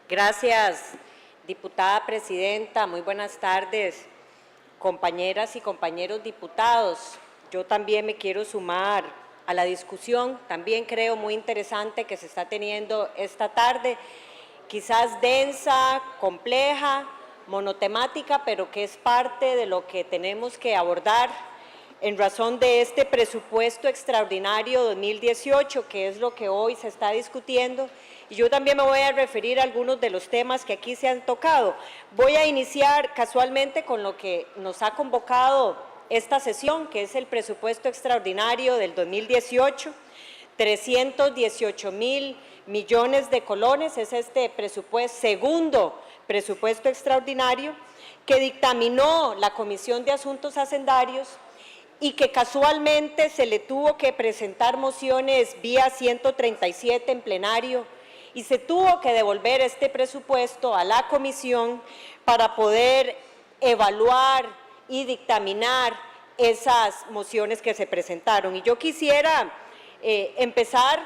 Gracias, diputada presidenta. Muy buenas tardes, compañeras y compañeros diputados. Yo también me quiero sumar a la discusión, también creo muy interesante que se está teniendo esta tarde, quizás densa, compleja, monotemática, pero que es parte de lo que tenemos que abordar en razón de este presupuesto extraordinario 2018, que es lo que hoy se está discutiendo. Y yo también me voy a referir a algunos de los temas que aquí se han tocado. Voy a iniciar casualmente con lo que nos ha convocado esta sesión, que es el presupuesto extraordinario del 2018, 318,000 millones de colones, es este presupuesto, segundo presupuesto extraordinario, que dictaminó la Comisión de Asuntos Hacendarios y que casualmente se le tuvo que presentar mociones vía 137 en plenario y se tuvo que devolver este presupuesto a la comisión para poder evaluar y dictaminar esas mociones que se presentaron. Y yo quisiera empezar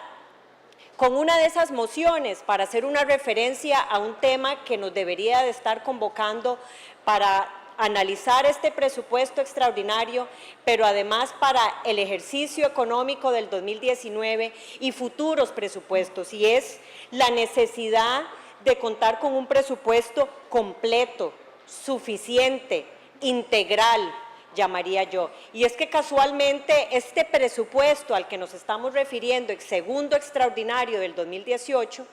con una de esas mociones para hacer una referencia a un tema que nos debería de estar convocando para analizar este presupuesto extraordinario, pero además para el ejercicio económico del 2019 y futuros presupuestos, y es la necesidad de contar con un presupuesto completo, suficiente, integral, llamaría yo. Y es que casualmente este presupuesto al que nos estamos refiriendo, el segundo extraordinario del 2018,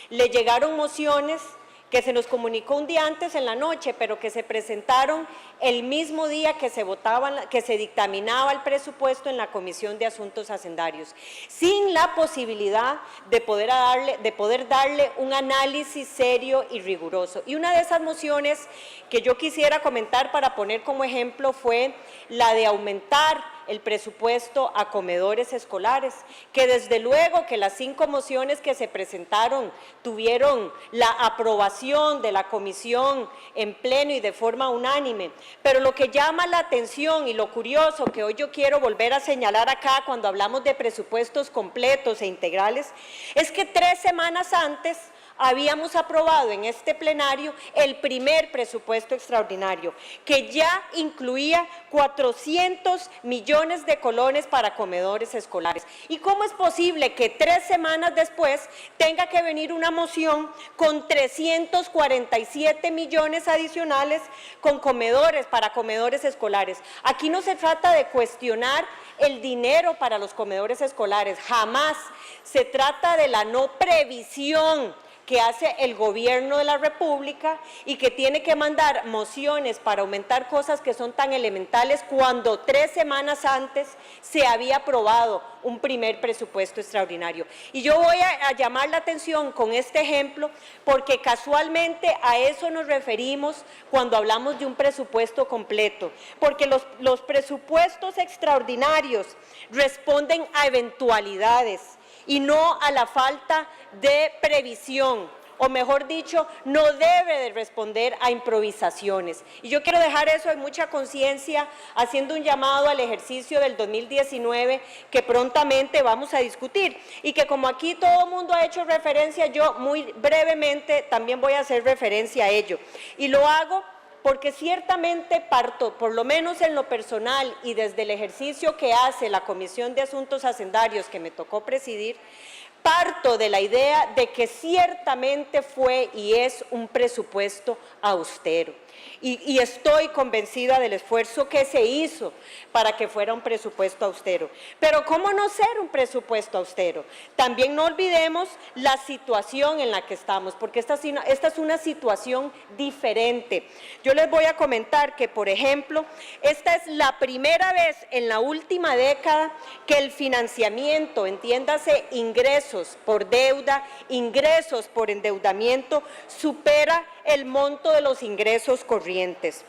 le llegaron mociones que se nos comunicó un día antes en la noche, pero que se presentaron el mismo día que se dictaminaba el presupuesto en la Comisión de Asuntos Hacendarios, sin la posibilidad de poder darle un análisis serio y riguroso. Y una de esas mociones que yo quisiera comentar para poner como ejemplo fue la de aumentar el presupuesto a comedores escolares, que desde luego que las 5 mociones que se presentaron tuvieron la aprobación de la comisión en pleno y de forma unánime, pero lo que llama la atención y lo curioso que hoy yo quiero volver a señalar acá cuando hablamos de presupuestos completos e integrales, es que 3 semanas antes habíamos aprobado en este plenario el primer presupuesto extraordinario, que ya incluía 400 millones de colones para comedores escolares. ¿Y cómo es posible que 3 semanas después tenga que venir una moción con 347 millones adicionales para comedores escolares? Aquí no se trata de cuestionar el dinero para los comedores escolares, jamás. Se trata de la no previsión que hace el Gobierno de la República y que tiene que mandar mociones para aumentar cosas que son tan elementales cuando 3 semanas antes se había aprobado un primer presupuesto extraordinario. Y yo voy a llamar la atención con este ejemplo porque casualmente a eso nos referimos cuando hablamos de un presupuesto completo, porque los presupuestos extraordinarios responden a eventualidades y no a la falta de previsión, o mejor dicho, no debe de responder a improvisaciones. Y yo quiero dejar eso en mucha conciencia, haciendo un llamado al ejercicio del 2019 que prontamente vamos a discutir y que como aquí todo el mundo ha hecho referencia, yo muy brevemente también voy a hacer referencia a ello. Y lo hago porque ciertamente parto, por lo menos en lo personal y desde el ejercicio que hace la Comisión de Asuntos Hacendarios que me tocó presidir, parto de la idea de que ciertamente fue y es un presupuesto austero. Y estoy convencida del esfuerzo que se hizo para que fuera un presupuesto austero. Pero ¿cómo no ser un presupuesto austero? También no olvidemos la situación en la que estamos, porque esta es una situación diferente. Yo les voy a comentar que, por ejemplo, esta es la primera vez en la última década que el financiamiento, entiéndase ingresos por deuda, ingresos por endeudamiento, supera el monto de los ingresos corrientes.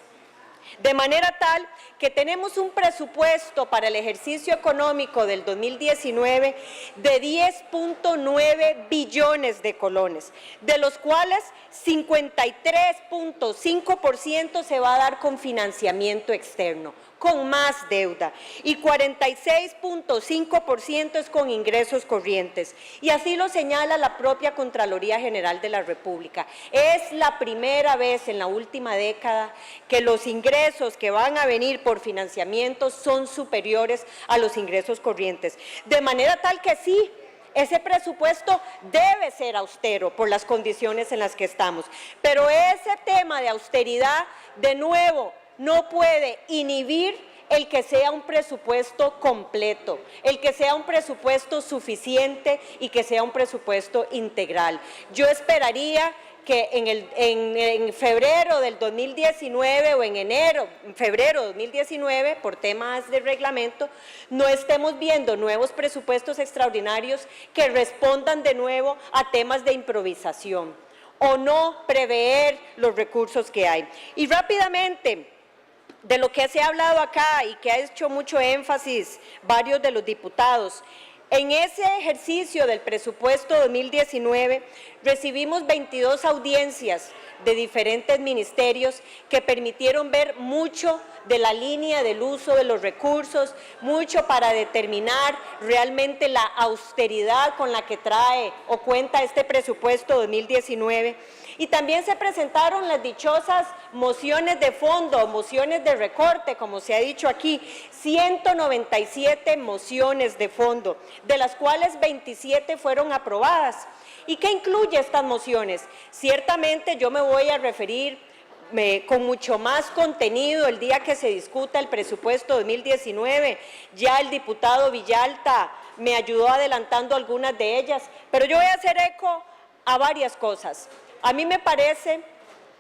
De manera tal que tenemos un presupuesto para el ejercicio económico del 2019 de 10.9 billones de colones, de los cuales 53.5% se va a dar con financiamiento externo. con más deuda y 46.5% es con ingresos corrientes. Y así lo señala la propia Contraloría General de la República. Es la primera vez en la última década que los ingresos que van a venir por financiamiento son superiores a los ingresos corrientes. De manera tal que sí, ese presupuesto debe ser austero por las condiciones en las que estamos. Pero ese tema de austeridad, de nuevo, no puede inhibir el que sea un presupuesto completo, el que sea un presupuesto suficiente y que sea un presupuesto integral. Yo esperaría que en febrero del 2019 o febrero de 2019, por temas de reglamento, no estemos viendo nuevos presupuestos extraordinarios que respondan de nuevo a temas de improvisación o no prever los recursos que hay. Y rápidamente, de lo que se ha hablado acá y que ha hecho mucho énfasis varios de los diputados, en ese ejercicio del presupuesto 2019 recibimos 22 audiencias de diferentes ministerios que permitieron ver mucho de la línea del uso de los recursos, mucho para determinar realmente la austeridad con la que trae o cuenta este presupuesto 2019. Y también se presentaron las dichosas mociones de fondo, mociones de recorte, como se ha dicho aquí, 197 mociones de fondo, de las cuales 27 fueron aprobadas. ¿Y qué incluye estas mociones? Ciertamente yo me voy a referir con mucho más contenido el día que se discuta el presupuesto 2019. Ya el diputado Villalta me ayudó adelantando algunas de ellas, pero yo voy a hacer eco a varias cosas. A mí me parece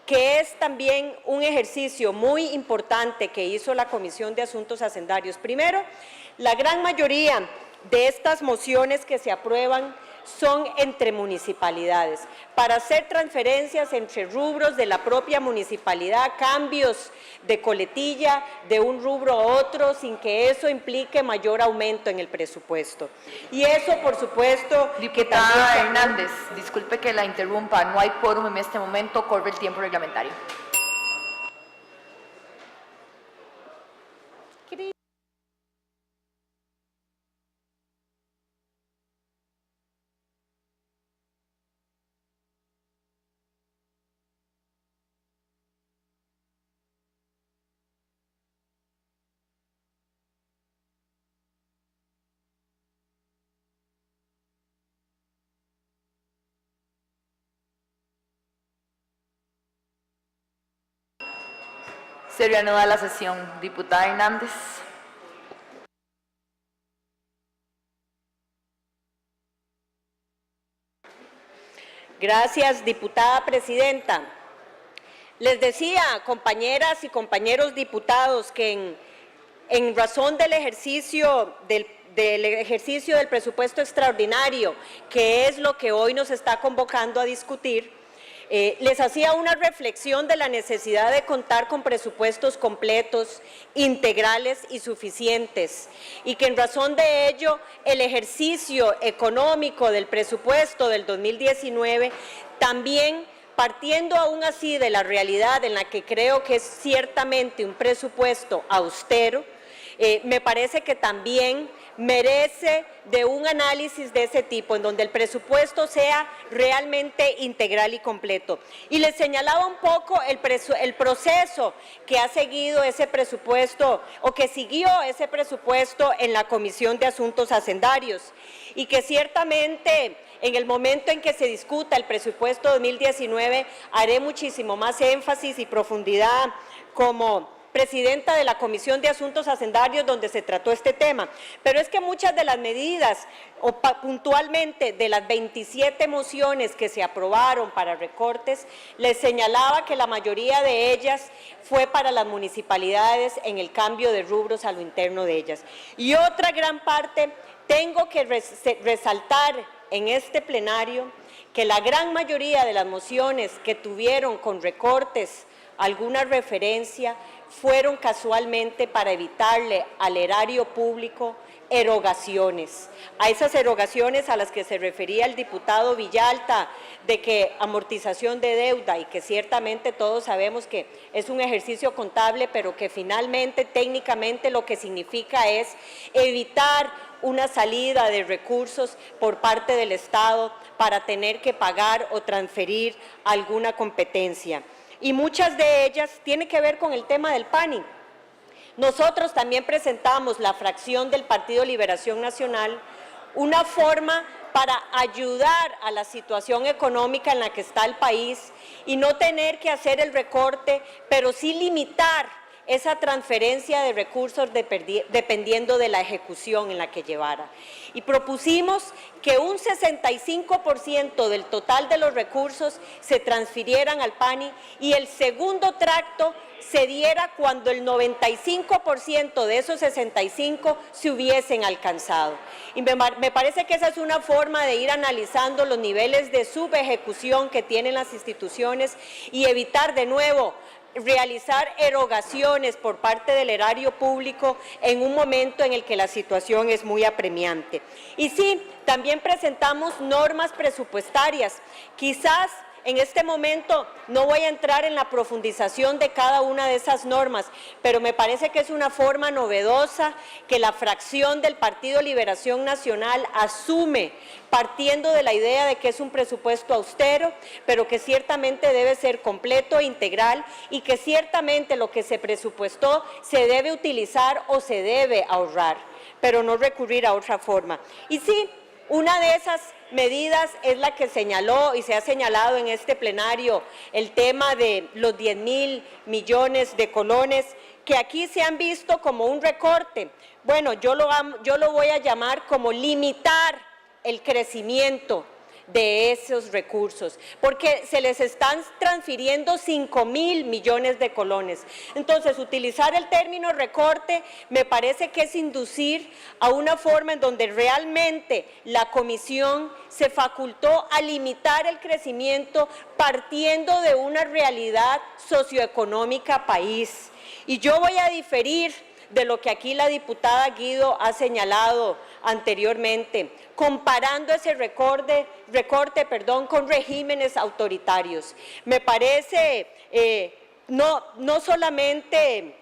que es también un ejercicio muy importante que hizo la Comisión de Asuntos Hacendarios. Primero, la gran mayoría de estas mociones que se aprueban son entre municipalidades, para hacer transferencias entre rubros de la propia municipalidad, cambios de coletilla de un rubro a otro, sin que eso implique mayor aumento en el presupuesto. Y eso, por supuesto, Diputada Hernández, disculpe que la interrumpa, no hay quórum en este momento, corre el tiempo reglamentario. Se reanuda la sesión. Diputada Hernández. Gracias, diputada presidenta. Les decía, compañeras y compañeros diputados, que en razón del ejercicio del presupuesto extraordinario, que es lo que hoy nos está convocando a discutir, les hacía una reflexión de la necesidad de contar con presupuestos completos, integrales y suficientes, y que en razón de ello el ejercicio económico del presupuesto del 2019 también, partiendo aún así de la realidad en la que creo que es ciertamente un presupuesto austero, me parece que también merece de un análisis de ese tipo, en donde el presupuesto sea realmente integral y completo. Y les señalaba un poco el proceso que ha seguido ese presupuesto, o que siguió ese presupuesto en la Comisión de Asuntos Hacendarios, y que ciertamente en el momento en que se discuta el presupuesto 2019 haré muchísimo más énfasis y profundidad como presidenta de la Comisión de Asuntos Hacendarios, donde se trató este tema. Pero es que muchas de las medidas, o puntualmente de las 27 mociones que se aprobaron para recortes, les señalaba que la mayoría de ellas fue para las municipalidades en el cambio de rubros a lo interno de ellas. Y otra gran parte, tengo que resaltar en este plenario que la gran mayoría de las mociones que tuvieron con recortes alguna referencia fueron casualmente para evitarle al erario público erogaciones, a esas erogaciones a las que se refería el diputado Villalta, de que amortización de deuda, y que ciertamente todos sabemos que es un ejercicio contable, pero que finalmente, técnicamente, lo que significa es evitar una salida de recursos por parte del Estado para tener que pagar o transferir alguna competencia. Y muchas de ellas tienen que ver con el tema del PANI. Nosotros también presentamos, la fracción del Partido Liberación Nacional, una forma para ayudar a la situación económica en la que está el país y no tener que hacer el recorte, pero sí limitar esa transferencia de recursos dependiendo de la ejecución en la que llevara. Y propusimos que un 65% del total de los recursos se transfirieran al PANI y el segundo tracto se diera cuando el 95% de esos 65 se hubiesen alcanzado. Y me parece que esa es una forma de ir analizando los niveles de subejecución que tienen las instituciones y evitar de nuevo realizar erogaciones por parte del erario público en un momento en el que la situación es muy apremiante. Y sí, también presentamos normas presupuestarias. Quizás en este momento no voy a entrar en la profundización de cada una de esas normas, pero me parece que es una forma novedosa que la fracción del Partido Liberación Nacional asume, partiendo de la idea de que es un presupuesto austero, pero que ciertamente debe ser completo e integral y que ciertamente lo que se presupuestó se debe utilizar o se debe ahorrar, pero no recurrir a otra forma. Y sí, una de esas medidas es la que señaló y se ha señalado en este plenario, el tema de los 10.000 millones de colones, que aquí se han visto como un recorte. Bueno, yo lo voy a llamar como limitar el crecimiento de esos recursos, porque se les están transfiriendo 5.000 millones de colones. Entonces, utilizar el término recorte me parece que es inducir a una forma en donde realmente la Comisión se facultó a limitar el crecimiento partiendo de una realidad socioeconómica país. Y yo voy a diferir de lo que aquí la diputada Guido ha señalado anteriormente, comparando ese recorte con regímenes autoritarios. Me parece no solamente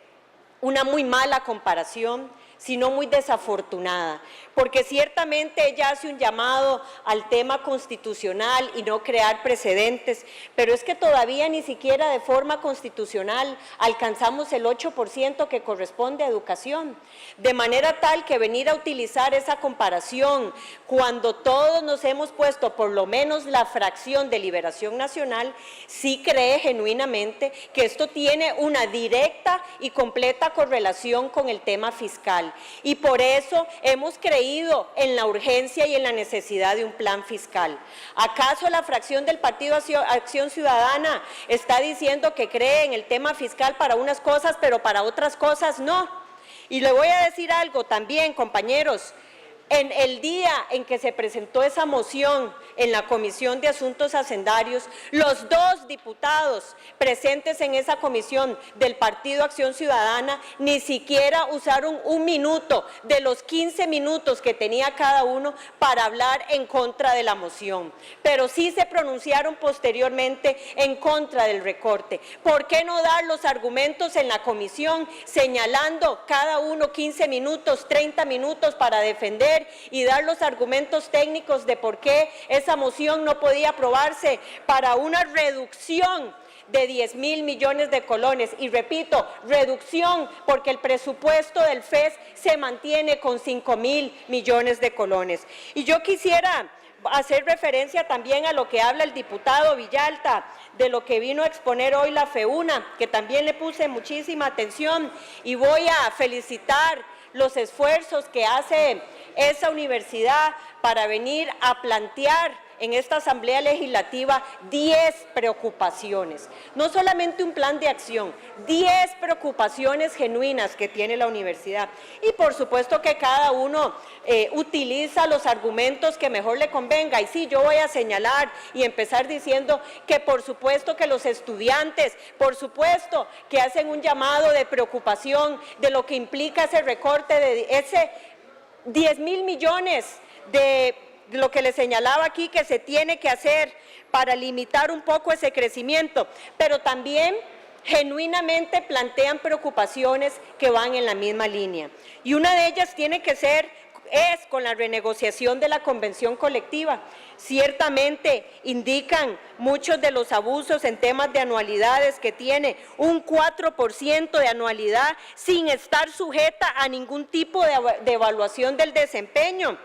una muy mala comparación, sino muy desafortunada, porque ciertamente ella hace un llamado al tema constitucional y no crear precedentes, pero es que todavía ni siquiera de forma constitucional alcanzamos el 8% que corresponde a educación, de manera tal que venir a utilizar esa comparación cuando todos nos hemos puesto, por lo menos la fracción de Liberación Nacional, sí cree genuinamente que esto tiene una directa y completa correlación con el tema fiscal. Y por eso hemos creído en la urgencia y en la necesidad de un plan fiscal. ¿Acaso la fracción del Partido Acción Ciudadana está diciendo que cree en el tema fiscal para unas cosas, pero para otras cosas no? Y le voy a decir algo también, compañeros. En el día en que se presentó esa moción en la Comisión de Asuntos Hacendarios, los dos diputados presentes en esa comisión del Partido Acción Ciudadana ni siquiera usaron un minuto de los 15 minutos que tenía cada uno para hablar en contra de la moción, pero sí se pronunciaron posteriormente en contra del recorte. ¿Por qué no dar los argumentos en la comisión señalando cada uno 15 minutos, 30 minutos para defender y dar los argumentos técnicos de por qué esa moción no podía aprobarse para una reducción de 10.000 millones de colones? Y repito, reducción, porque el presupuesto del FES se mantiene con 5.000 millones de colones. Y yo quisiera hacer referencia también a lo que habla el diputado Villalta, de lo que vino a exponer hoy la FEUNA, que también le puse muchísima atención, y voy a felicitar los esfuerzos que hace esa universidad para venir a plantear en esta Asamblea Legislativa 10 preocupaciones, no solamente un plan de acción, 10 preocupaciones genuinas que tiene la universidad. Y por supuesto que cada uno utiliza los argumentos que mejor le convenga. Y sí, yo voy a señalar y empezar diciendo que por supuesto que los estudiantes, por supuesto que hacen un llamado de preocupación de lo que implica ese recorte, de ese 10.000 millones de lo que les señalaba aquí que se tiene que hacer para limitar un poco ese crecimiento, pero también genuinamente plantean preocupaciones que van en la misma línea. Y una de ellas es con la renegociación de la convención colectiva. Ciertamente indican muchos de los abusos en temas de anualidades, que tiene un 4% de anualidad sin estar sujeta a ningún tipo de evaluación del desempeño.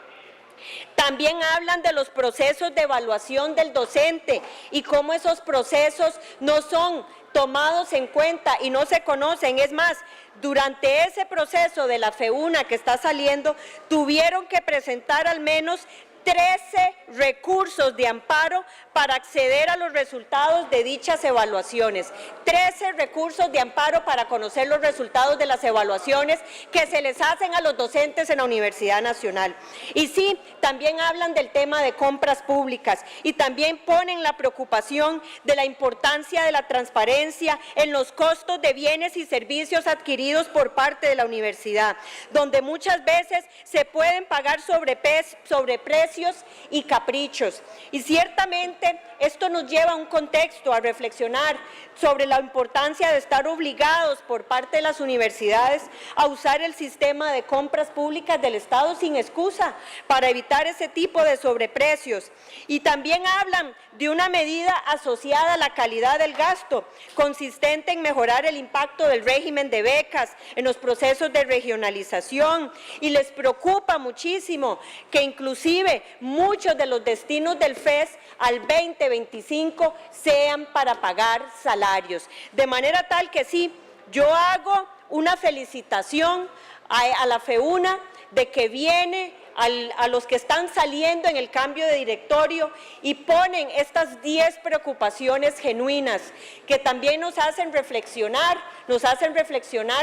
También hablan de los procesos de evaluación del docente y cómo esos procesos no son tomados en cuenta y no se conocen. Es más, durante ese proceso de la FEUNA que está saliendo, tuvieron que presentar al menos 13 recursos de amparo para acceder a los resultados de dichas evaluaciones. 13 recursos de amparo para conocer los resultados de las evaluaciones que se les hacen a los docentes en la Universidad Nacional. Y sí, también hablan del tema de compras públicas y también ponen la preocupación de la importancia de la transparencia en los costos de bienes y servicios adquiridos por parte de la universidad, donde muchas veces se pueden pagar sobreprecios y caprichos. Y ciertamente esto nos lleva a un contexto, a reflexionar sobre la importancia de estar obligados por parte de las universidades a usar el sistema de compras públicas del Estado sin excusa para evitar ese tipo de sobreprecios. Y también hablan de una medida asociada a la calidad del gasto, consistente en mejorar el impacto del régimen de becas en los procesos de regionalización, y les preocupa muchísimo que inclusive muchos de los destinos del FES al 2025 sean para pagar salarios. De manera tal que sí, yo hago una felicitación a la FEUNA de que viene a los que están saliendo en el cambio de directorio y ponen estas 10 preocupaciones genuinas que también nos hacen reflexionar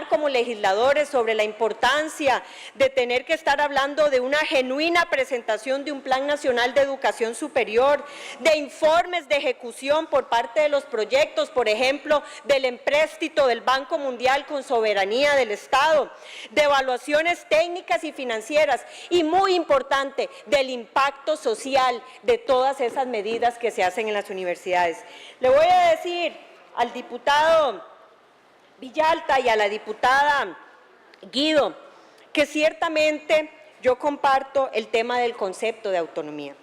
como legisladores sobre la importancia de tener que estar hablando de una genuina presentación de un Plan Nacional de Educación Superior, de informes de ejecución por parte de los proyectos, por ejemplo, del empréstito del Banco Mundial con soberanía del Estado, de evaluaciones técnicas y financieras y muy importante, del impacto social de todas esas medidas que se hacen en las universidades. Le voy a decir al diputado Villalta y a la diputada Guido que ciertamente yo comparto el tema del concepto de autonomía,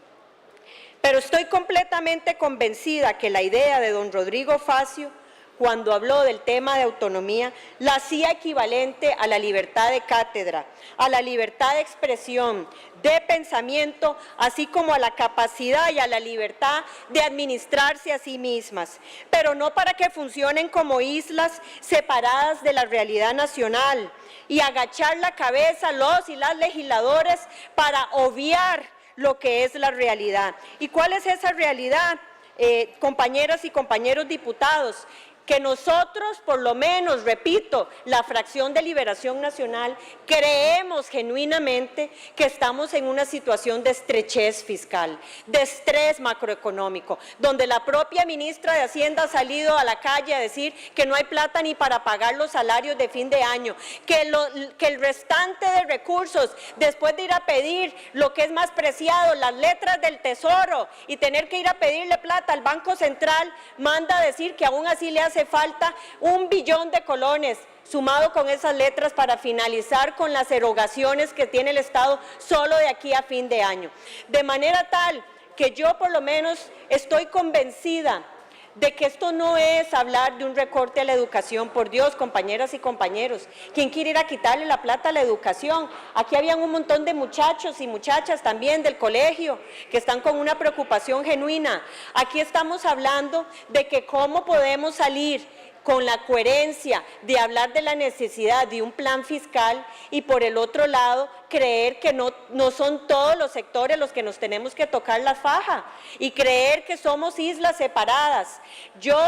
pero estoy completamente convencida que la idea de don Rodrigo Facio, cuando habló del tema de autonomía, la hacía equivalente a la libertad de cátedra, a la libertad de expresión, de pensamiento, así como a la capacidad y a la libertad de administrarse a sí mismas, pero no para que funcionen como islas separadas de la realidad nacional y agachar la cabeza los y las legisladores para obviar lo que es la realidad. ¿Y cuál es esa realidad, compañeras y compañeros diputados? Que nosotros, por lo menos, repito, la fracción de Liberación Nacional, creemos genuinamente que estamos en una situación de estrechez fiscal, de estrés macroeconómico, donde la propia ministra de Hacienda ha salido a la calle a decir que no hay plata ni para pagar los salarios de fin de año, que el restante de recursos, después de ir a pedir lo que es más preciado, las letras del Tesoro, y tener que ir a pedirle plata al Banco Central, manda a decir que aún así le hace falta 1 billón de colones, sumado con esas letras para finalizar con las erogaciones que tiene el Estado solo de aquí a fin de año. De manera tal que yo por lo menos estoy convencida de que esto no es hablar de un recorte a la educación. Por Dios, compañeras y compañeros, ¿quién quiere ir a quitarle la plata a la educación? Aquí habían un montón de muchachos y muchachas también del colegio que están con una preocupación genuina. Aquí estamos hablando de que cómo podemos salir con la coherencia de hablar de la necesidad de un plan fiscal y por el otro lado creer que no son todos los sectores los que nos tenemos que tocar la faja y creer que somos islas separadas. Yo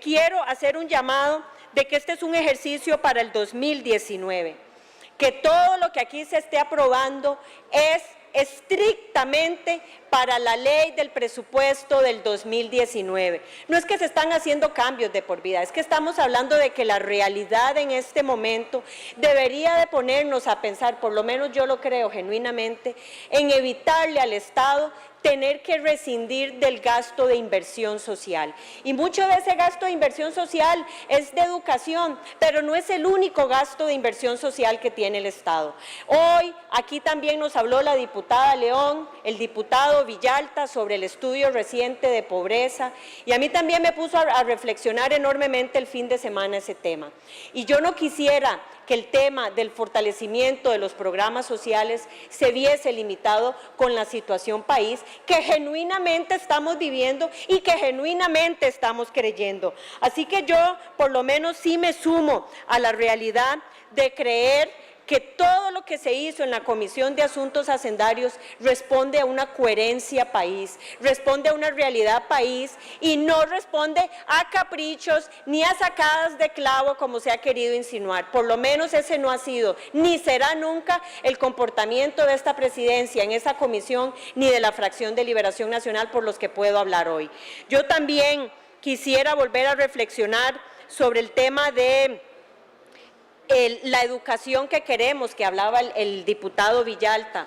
quiero hacer un llamado de que este es un ejercicio para el 2019, que todo lo que aquí se esté aprobando es estrictamente para la ley del presupuesto del 2019. No es que se están haciendo cambios de por vida, es que estamos hablando de que la realidad en este momento debería de ponernos a pensar, por lo menos yo lo creo genuinamente, en evitarle al Estado tener que rescindir del gasto de inversión social. Y mucho de ese gasto de inversión social es de educación, pero no es el único gasto de inversión social que tiene el Estado. Hoy aquí también nos habló la diputada León, el diputado Villalta sobre el estudio reciente de pobreza, y a mí también me puso a reflexionar enormemente el fin de semana ese tema. Y yo no quisiera que el tema del fortalecimiento de los programas sociales se viese limitado con la situación país que genuinamente estamos viviendo y que genuinamente estamos creyendo. Así que yo por lo menos sí me sumo a la realidad de creer que todo lo que se hizo en la Comisión de Asuntos Hacendarios responde a una coherencia país, responde a una realidad país y no responde a caprichos ni a sacadas de clavo como se ha querido insinuar. Por lo menos ese no ha sido ni será nunca el comportamiento de esta presidencia en esa comisión ni de la fracción de Liberación Nacional por los que puedo hablar hoy. Yo también quisiera volver a reflexionar sobre el tema de la educación que queremos, que hablaba el diputado Villalta,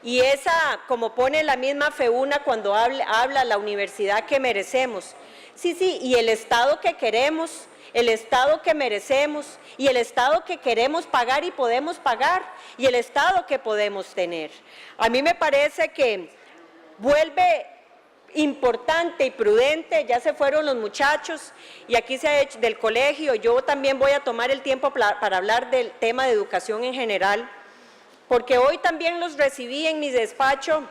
y esa, como pone la misma FEUNA cuando habla la universidad que merecemos. Sí, y el Estado que queremos, el Estado que merecemos, y el Estado que queremos pagar y podemos pagar, y el Estado que podemos tener. A mí me parece que vuelve importante y prudente, ya se fueron los muchachos y aquí se ha hecho del colegio. Yo también voy a tomar el tiempo para hablar del tema de educación en general, porque hoy también los recibí en mi despacho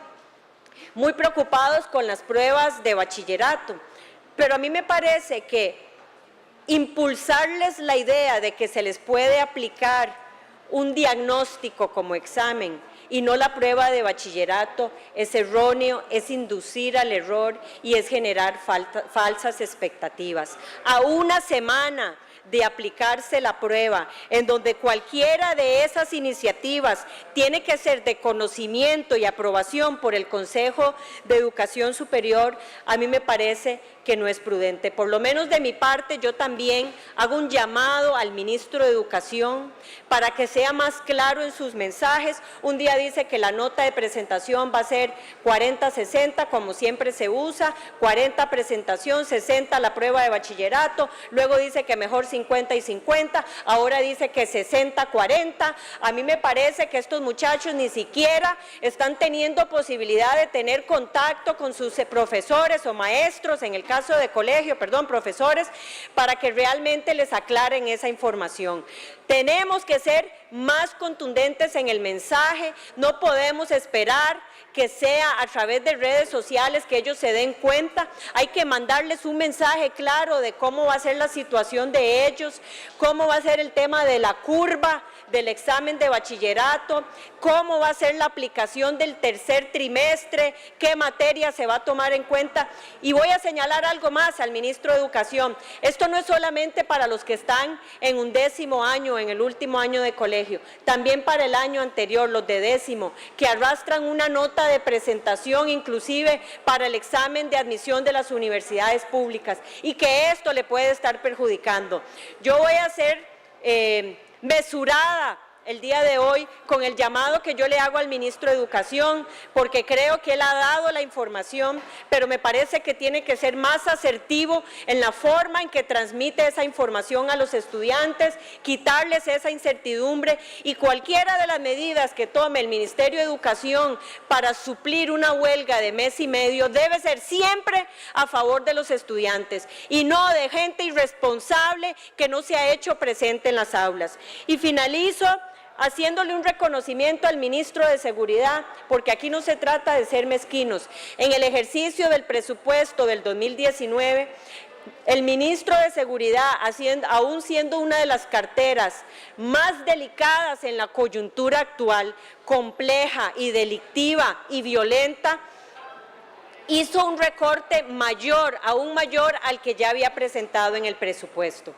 muy preocupados con las pruebas de bachillerato, pero a mí me parece que impulsarles la idea de que se les puede aplicar un diagnóstico como examen y no la prueba de bachillerato es erróneo, es inducir al error y es generar falsas expectativas. A una semana de aplicarse la prueba, en donde cualquiera de esas iniciativas tiene que ser de conocimiento y aprobación por el Consejo de Educación Superior, a mí me parece que no es prudente. Por lo menos de mi parte, yo también hago un llamado al ministro de Educación para que sea más claro en sus mensajes. Un día dice que la nota de presentación va a ser 40-60, como siempre se usa, 40 presentación, 60 la prueba de bachillerato, luego dice que mejor 50 y 50, ahora dice que 60-40. A mí me parece que estos muchachos ni siquiera están teniendo posibilidad de tener contacto con sus profesores o maestros, en el caso de colegio, profesores, para que realmente les aclaren esa información. Tenemos que ser más contundentes en el mensaje, no podemos esperar que sea a través de redes sociales que ellos se den cuenta, hay que mandarles un mensaje claro de cómo va a ser la situación de ellos, cómo va a ser el tema de la curva del examen de bachillerato, cómo va a ser la aplicación del tercer trimestre, qué materia se va a tomar en cuenta. Y voy a señalar algo más al ministro de Educación, esto no es solamente para los que están en un 10º año, en el último año de colegio, también para el año anterior, los de 10º, que arrastran una nota de presentación inclusive para el examen de admisión de las universidades públicas y que esto le puede estar perjudicando. Yo voy a ser mesurada el día de hoy con el llamado que yo le hago al ministro de Educación, porque creo que él ha dado la información, pero me parece que tiene que ser más asertivo en la forma en que transmite esa información a los estudiantes, quitarles esa incertidumbre, y cualquiera de las medidas que tome el Ministerio de Educación para suplir una huelga de mes y medio debe ser siempre a favor de los estudiantes y no de gente irresponsable que no se ha hecho presente en las aulas. Y finalizo haciéndole un reconocimiento al ministro de Seguridad, porque aquí no se trata de ser mezquinos. En el ejercicio del presupuesto del 2019, el ministro de Seguridad, aún siendo una de las carteras más delicadas en la coyuntura actual, compleja y delictiva y violenta, hizo un recorte mayor, aún mayor al que ya había presentado en el presupuesto.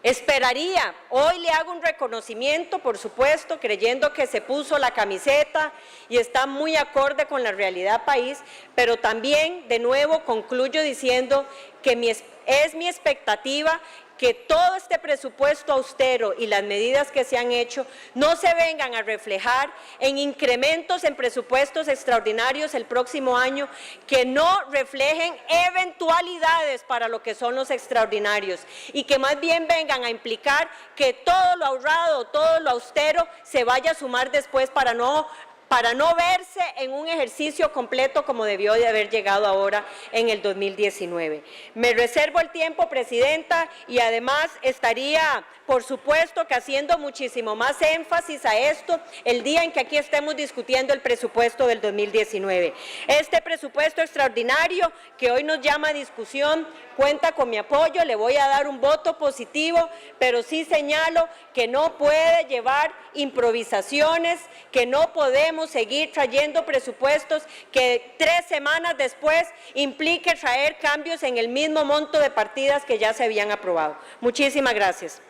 Esperaría, hoy le hago un reconocimiento, por supuesto, creyendo que se puso la camiseta y está muy acorde con la realidad país, pero también, de nuevo, concluyo diciendo que es mi expectativa que todo este presupuesto austero y las medidas que se han hecho no se vengan a reflejar en incrementos en presupuestos extraordinarios el próximo año, que no reflejen eventualidades para lo que son los extraordinarios y que más bien vengan a implicar que todo lo ahorrado, todo lo austero se vaya a sumar después para no verse en un ejercicio completo como debió de haber llegado ahora en el 2019. Me reservo el tiempo, Presidenta, y además estaría, por supuesto, que haciendo muchísimo más énfasis a esto el día en que aquí estemos discutiendo el presupuesto del 2019. Este presupuesto extraordinario que hoy nos llama a discusión cuenta con mi apoyo, le voy a dar un voto positivo, pero sí señalo que no puede llevar improvisaciones, que no podemos seguir trayendo presupuestos que 3 semanas después implique traer cambios en el mismo monto de partidas que ya se habían aprobado. Muchísimas gracias.